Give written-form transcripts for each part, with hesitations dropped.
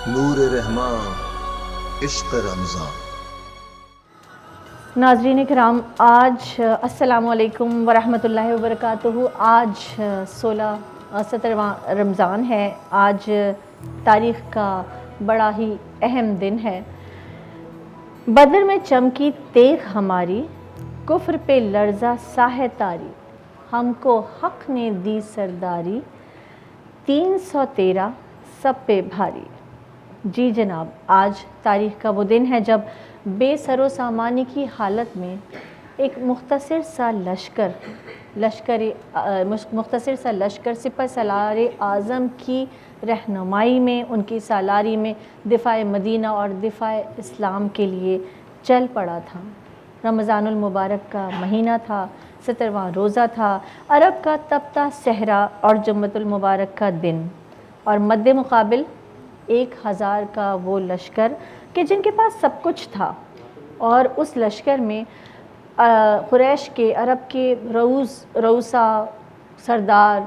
نور رحمان عشق رمضان۔ ناظرین کرام، آج السلام علیکم ورحمۃ اللہ وبرکاتہ۔ آج 17واں رمضان ہے۔ آج تاریخ کا بڑا ہی اہم دن ہے۔ بدر میں چمکی تیغ ہماری، کفر پہ لرزا ساہ تاری، ہم کو حق نے دی سرداری، 313 سب پہ بھاری۔ جی جناب، آج تاریخ کا وہ دن ہے جب بے سر و سامانی کی حالت میں ایک مختصر سا لشکر سپہ سالار اعظم کی رہنمائی میں، ان کی سالاری میں دفاع مدینہ اور دفاع اسلام کے لیے چل پڑا تھا۔ رمضان المبارک کا مہینہ تھا، 17واں روزہ تھا، عرب کا تپتا صحرا اور جمعۃ المبارک کا دن، اور مد مقابل 1000 کا وہ لشکر کہ جن کے پاس سب کچھ تھا، اور اس لشکر میں قریش کے، عرب کے رؤسا سردار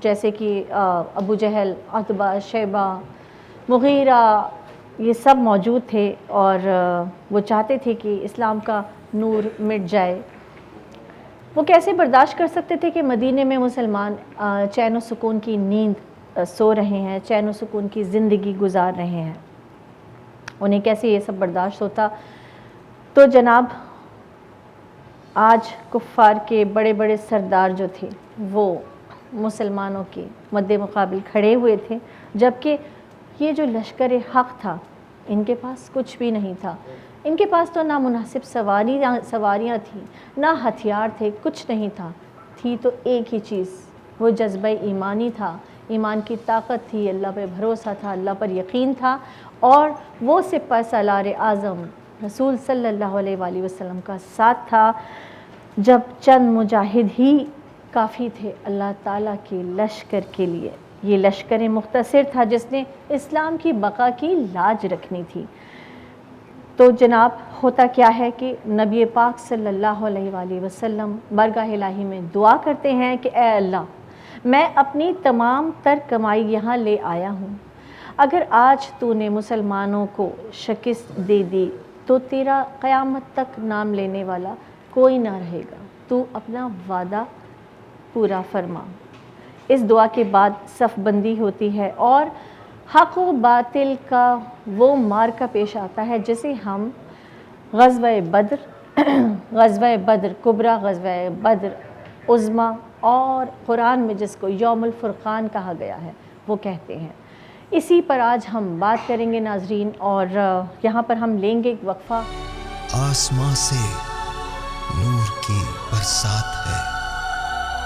جیسے کہ ابو جہل، عتبہ، شیبہ، مغیرہ، یہ سب موجود تھے، اور وہ چاہتے تھے کہ اسلام کا نور مٹ جائے۔ وہ کیسے برداشت کر سکتے تھے کہ مدینے میں مسلمان چین و سکون کی نیند سو رہے ہیں، چین و سکون کی زندگی گزار رہے ہیں؟ انہیں کیسے یہ سب برداشت ہوتا؟ تو جناب، آج کفار کے بڑے بڑے سردار جو تھے وہ مسلمانوں کے مد مقابل کھڑے ہوئے تھے، جبکہ یہ جو لشکر حق تھا ان کے پاس کچھ بھی نہیں تھا۔ ان کے پاس تو نہ مناسب سواریاں تھیں، نہ ہتھیار تھے، کچھ نہیں تھا۔ تھی تو ایک ہی چیز، وہ جذبہ ایمانی تھا، ایمان کی طاقت تھی، اللہ پہ بھروسہ تھا، اللہ پر یقین تھا، اور وہ سپہ سالار اعظم رسول صلی اللہ علیہ وآلہ وسلم کا ساتھ تھا۔ جب چند مجاہد ہی کافی تھے اللہ تعالیٰ کے لشکر کے لیے۔ یہ لشکر مختصر تھا جس نے اسلام کی بقا کی لاج رکھنی تھی۔ تو جناب، ہوتا کیا ہے کہ نبی پاک صلی اللہ علیہ وآلہ وسلم بارگاہ الہی میں دعا کرتے ہیں کہ اے اللہ، میں اپنی تمام تر کمائی یہاں لے آیا ہوں، اگر آج تو نے مسلمانوں کو شکست دے دی تو تیرا قیامت تک نام لینے والا کوئی نہ رہے گا، تو اپنا وعدہ پورا فرما۔ اس دعا کے بعد صف بندی ہوتی ہے اور حق و باطل کا وہ معرکہ پیش آتا ہے جسے ہم غزوہ بدر کبریٰ، غزوہ بدر عظمیٰ، اور قرآن میں جس کو یوم الفرقان کہا گیا ہے وہ کہتے ہیں۔ اسی پر آج ہم بات کریں گے ناظرین، اور یہاں پر ہم لیں گے ایک وقفہ۔ آسماں سے نور کی برسات ہے،